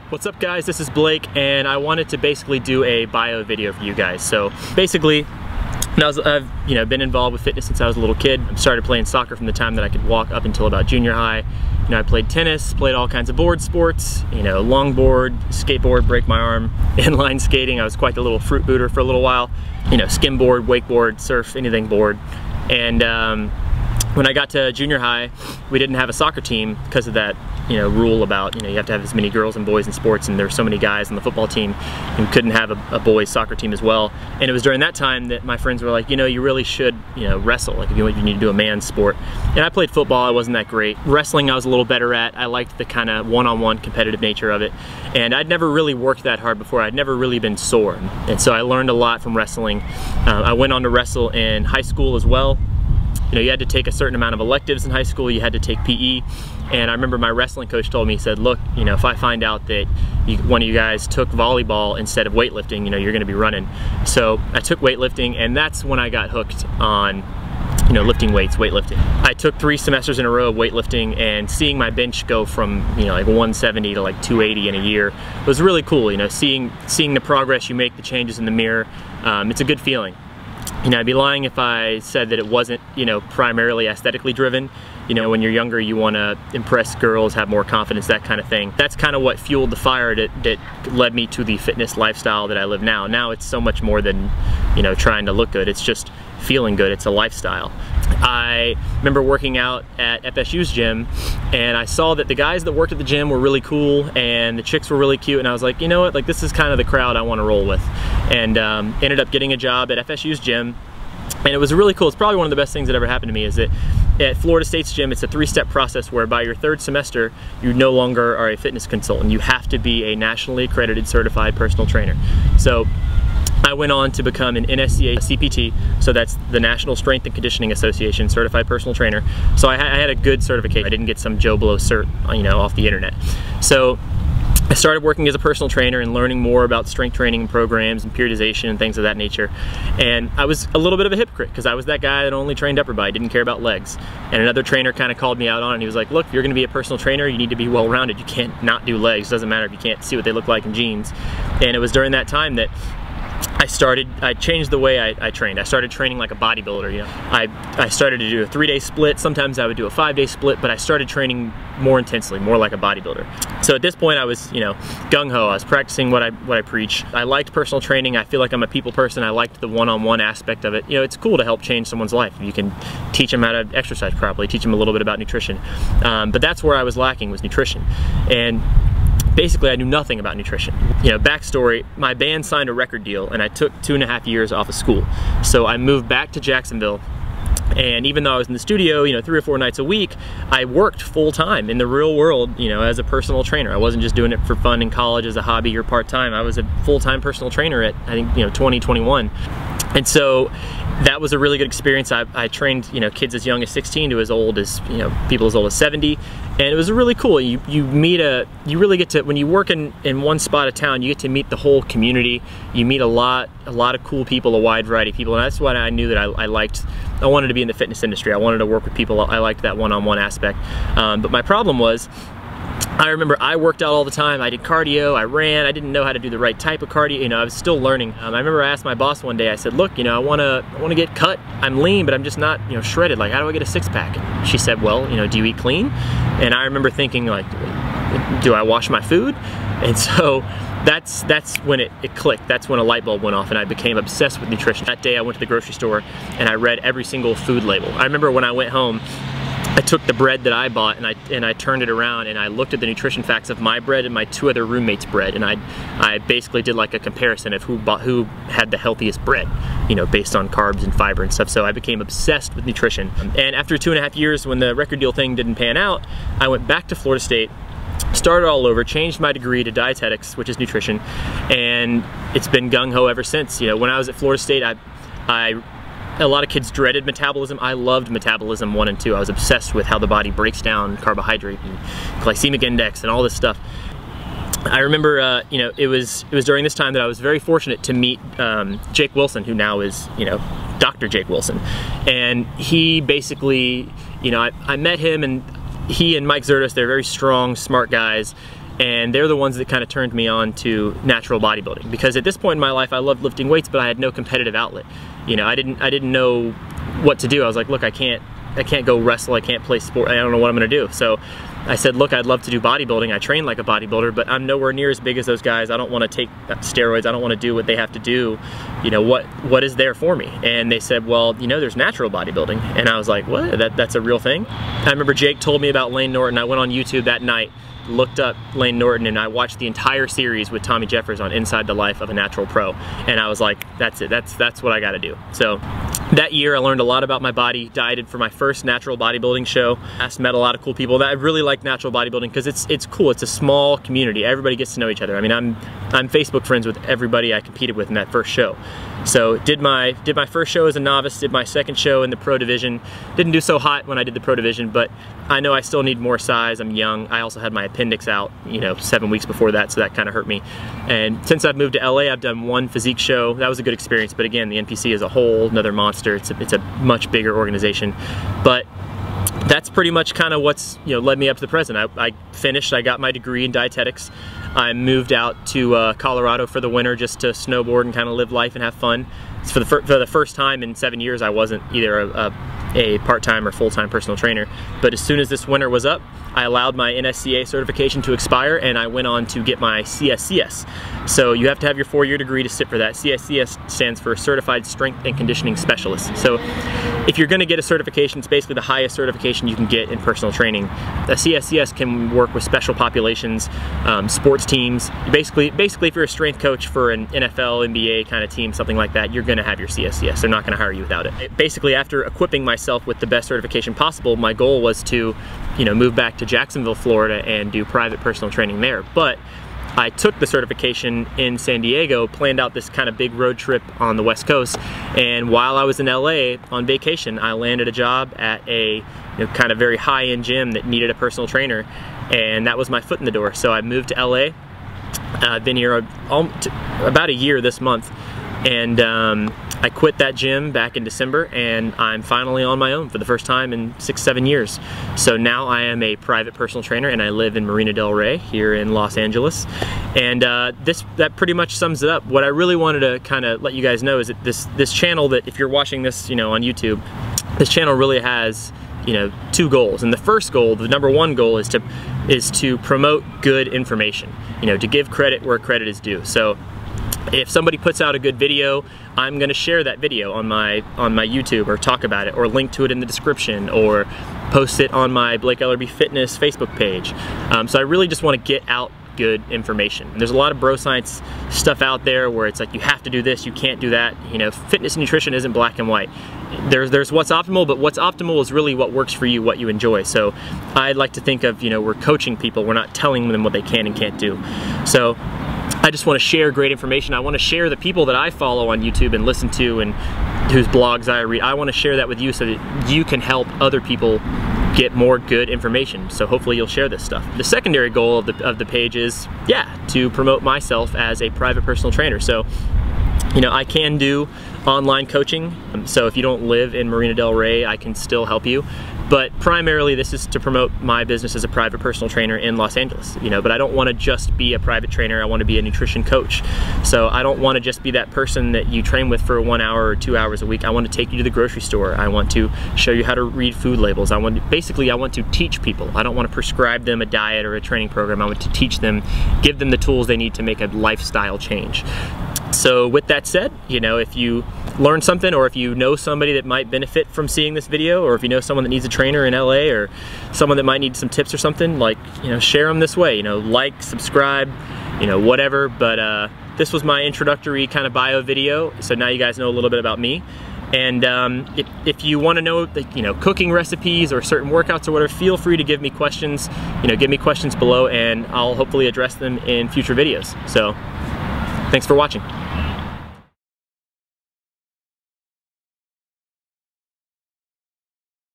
What's up guys, this is Blake and I wanted to basically do a bio video for you guys. So basically, I've been involved with fitness since I was a little kid. I started playing soccer from the time that I could walk up until about junior high. I played tennis, played all kinds of board sports, longboard, skateboard, break my arm, inline skating. I was quite the little fruit booter for a little while. Skimboard, wakeboard, surf, anything board. And when I got to junior high, we didn't have a soccer team because of that rule about you have to have as many girls and boys in sports, and there's so many guys on the football team, and we couldn't have a boys soccer team as well. And it was during that time that my friends were like, you really should wrestle, like if you need to do a man's sport. And I played football, I wasn't that great. Wrestling I was a little better at. I liked the kind of one-on-one competitive nature of it, and I'd never really worked that hard before. I'd never really been sore, and so I learned a lot from wrestling. I went on to wrestle in high school as well. You had to take a certain amount of electives in high school. You had to take PE, and I remember my wrestling coach told me, he said, look, if I find out that one of you guys took volleyball instead of weightlifting, you're gonna be running. So I took weightlifting, and that's when I got hooked on lifting weights, weightlifting. I took 3 semesters in a row of weightlifting, and seeing my bench go from like 170 to like 280 in a year was really cool. Seeing the progress you make, the changes in the mirror, it's a good feeling. I'd be lying if I said that it wasn't, primarily aesthetically driven. When you're younger, you want to impress girls, have more confidence, that kind of thing. That's kind of what fueled the fire that led me to the fitness lifestyle that I live now. Now it's so much more than, trying to look good. It's just feeling good. It's a lifestyle. I remember working out at FSU's gym, and I saw that the guys that worked at the gym were really cool, and the chicks were really cute, and I was like, you know what, like this is kind of the crowd I want to roll with. And ended up getting a job at FSU's gym, and it was really cool. It's probably one of the best things that ever happened to me. Is that at Florida State's gym, it's a 3-step process where by your 3rd semester, you no longer are a fitness consultant. You have to be a nationally accredited certified personal trainer. So I went on to become an NSCA CPT, so that's the National Strength and Conditioning Association Certified Personal Trainer. So I had a good certification. I didn't get some Joe Blow cert, off the internet. So I started working as a personal trainer and learning more about strength training programs and periodization and things of that nature. And I was a little bit of a hypocrite because I was that guy that only trained upper body, didn't care about legs. And another trainer kind of called me out on it, and he was like, look, if you're going to be a personal trainer, you need to be well-rounded. You can't not do legs. It doesn't matter if you can't see what they look like in jeans. And it was during that time that I changed the way I trained. I started training like a bodybuilder. I started to do a 3-day split. Sometimes I would do a 5-day split, but I started training more intensely, more like a bodybuilder. So at this point I was, gung-ho. I was practicing what I preach. I liked personal training. I feel like I'm a people person. I liked the one-on-one aspect of it. It's cool to help change someone's life. You can teach them how to exercise properly, teach them a little bit about nutrition. But that's where I was lacking, was nutrition. And basically, I knew nothing about nutrition. Backstory, my band signed a record deal, and I took 2.5 years off of school. So I moved back to Jacksonville, and even though I was in the studio, 3 or 4 nights a week, I worked full-time in the real world, as a personal trainer. I wasn't just doing it for fun in college as a hobby or part-time. I was a full-time personal trainer at, I think, 2021. And so that was a really good experience. I trained, kids as young as 16 to as old as, people as old as 70. And it was really cool. You really get to, when you work in one spot of town, you get to meet the whole community. You meet a lot of cool people, a wide variety of people. And that's what I knew that I liked. I wanted to be in the fitness industry. I wanted to work with people. I liked that one-on-one aspect. But my problem was, I remember I worked out all the time. I did cardio, I ran, I didn't know how to do the right type of cardio. I was still learning. I remember I asked my boss one day, I said, look, I wanna get cut. I'm lean, but I'm just not, shredded. Like, how do I get a 6-pack? And she said, well, do you eat clean? And I remember thinking, like, do I wash my food? And so that's when it clicked. That's when a light bulb went off, and I became obsessed with nutrition. That day I went to the grocery store and I read every single food label. I remember when I went home, I took the bread that I bought and I turned it around, and I looked at the nutrition facts of my bread and my 2 other roommates' bread, and I basically did like a comparison of who had the healthiest bread, based on carbs and fiber and stuff. So I became obsessed with nutrition. And after 2.5 years, when the record deal thing didn't pan out, I went back to Florida State, started all over, changed my degree to dietetics, which is nutrition, and it's been gung-ho ever since. When I was at Florida State, a lot of kids dreaded metabolism. I loved metabolism 1 and 2. I was obsessed with how the body breaks down carbohydrate and glycemic index and all this stuff. I remember, it was during this time that I was very fortunate to meet Jake Wilson, who now is, Dr. Jake Wilson. And he basically, I met him, and he and Mike Zourdos, they're very strong, smart guys. and they're the ones that kind of turned me on to natural bodybuilding, because at this point in my life I loved lifting weights, but I had no competitive outlet. You know, I didn't know what to do. I was like, look, I can't go wrestle, I can't play sport, I don't know what I'm gonna do. So I said, look, I'd love to do bodybuilding. I train like a bodybuilder, but I'm nowhere near as big as those guys. I don't want to take steroids. I don't want to do what they have to do. You know, what is there for me? And they said, well, you know, there's natural bodybuilding. And I was like, what? That's a real thing? I remember Jake told me about Layne Norton. I went on YouTube that night, looked up Layne Norton, and I watched the entire series with Tommy Jeffers on Inside the Life of a Natural Pro. And I was like, that's it. That's what I got to do. So that year I learned a lot about my body, dieted for my first natural bodybuilding show. I met a lot of cool people. I really like natural bodybuilding because it's cool. It's a small community. Everybody gets to know each other. I mean, I'm Facebook friends with everybody I competed with in that first show. So did my first show as a novice, did my second show in the pro division. Didn't do so hot when I did the pro division, but I know I still need more size. I'm young. I also had my appendix out, you know, 7 weeks before that, so that kind of hurt me. And since I've moved to LA, I've done one physique show. That was a good experience, but again, the NPC is a whole another monster. It's a much bigger organization. But that's pretty much kind of what's, you know, led me up to the present. I finished, I got my degree in dietetics. I moved out to Colorado for the winter just to snowboard and kind of live life and have fun. For the first time in 7 years, I wasn't either a part-time or full-time personal trainer. But as soon as this winter was up, I allowed my NSCA certification to expire, and I went on to get my CSCS. So you have to have your 4-year degree to sit for that. CSCS stands for Certified Strength and Conditioning Specialist. So if you're going to get a certification, it's basically the highest certification you can get in personal training. A CSCS can work with special populations, sports teams. Basically, if you're a strength coach for an NFL, NBA kind of team, something like that, you're going to have your CSCS. They're not going to hire you without it. Basically, after equipping myself with the best certification possible, my goal was to, you know, move back to Jacksonville, Florida and do private personal training there. But I took the certification in San Diego, planned out this kind of big road trip on the West Coast, and while I was in LA on vacation, I landed a job at a, you know, kind of very high-end gym that needed a personal trainer, and that was my foot in the door. So I moved to LA. I've been here about a year this month, and I quit that gym back in December, and I'm finally on my own for the first time in 6-7 years. So now I am a private personal trainer, and I live in Marina del Rey here in Los Angeles. And that pretty much sums it up. What I really wanted to kind of let you guys know is that this channel, that if you're watching this, you know, on YouTube, this channel really has, you know, 2 goals. And the first goal, the #1 goal, is to promote good information. You know, to give credit where credit is due. So if somebody puts out a good video, I'm going to share that video on my YouTube, or talk about it, or link to it in the description, or post it on my Blake Elarbee Fitness Facebook page. So I really just want to get out good information. And there's a lot of bro science stuff out there where it's like, you have to do this, you can't do that. You know, fitness and nutrition isn't black and white. There's what's optimal, but what's optimal is really what works for you, what you enjoy. So I'd like to think of, you know, we're coaching people, we're not telling them what they can and can't do. So I just want to share great information. I want to share the people that I follow on YouTube and listen to, and whose blogs I read. I want to share that with you so that you can help other people get more good information. So hopefully you'll share this stuff. The secondary goal of the page is, yeah, to promote myself as a private personal trainer. So, you know, I can do online coaching. So if you don't live in Marina del Rey, I can still help you. But primarily this is to promote my business as a private personal trainer in Los Angeles, you know, but I don't want to just be a private trainer. I want to be a nutrition coach. So I don't want to just be that person that you train with for 1 hour or 2 hours a week. I want to take you to the grocery store. I want to show you how to read food labels. I want to teach people. I don't want to prescribe them a diet or a training program. I want to teach them, give them the tools they need to make a lifestyle change. So with that said, you know, if you learn something, or if you know somebody that might benefit from seeing this video, or if you know someone that needs a trainer in LA, or someone that might need some tips or something, like, you know, share them this way, you know, like, subscribe, you know, whatever. But this was my introductory kind of bio video, so now you guys know a little bit about me. And if you want to know, you know, cooking recipes or certain workouts or whatever, feel free to give me questions. You know, give me questions below, and I'll hopefully address them in future videos. So thanks for watching.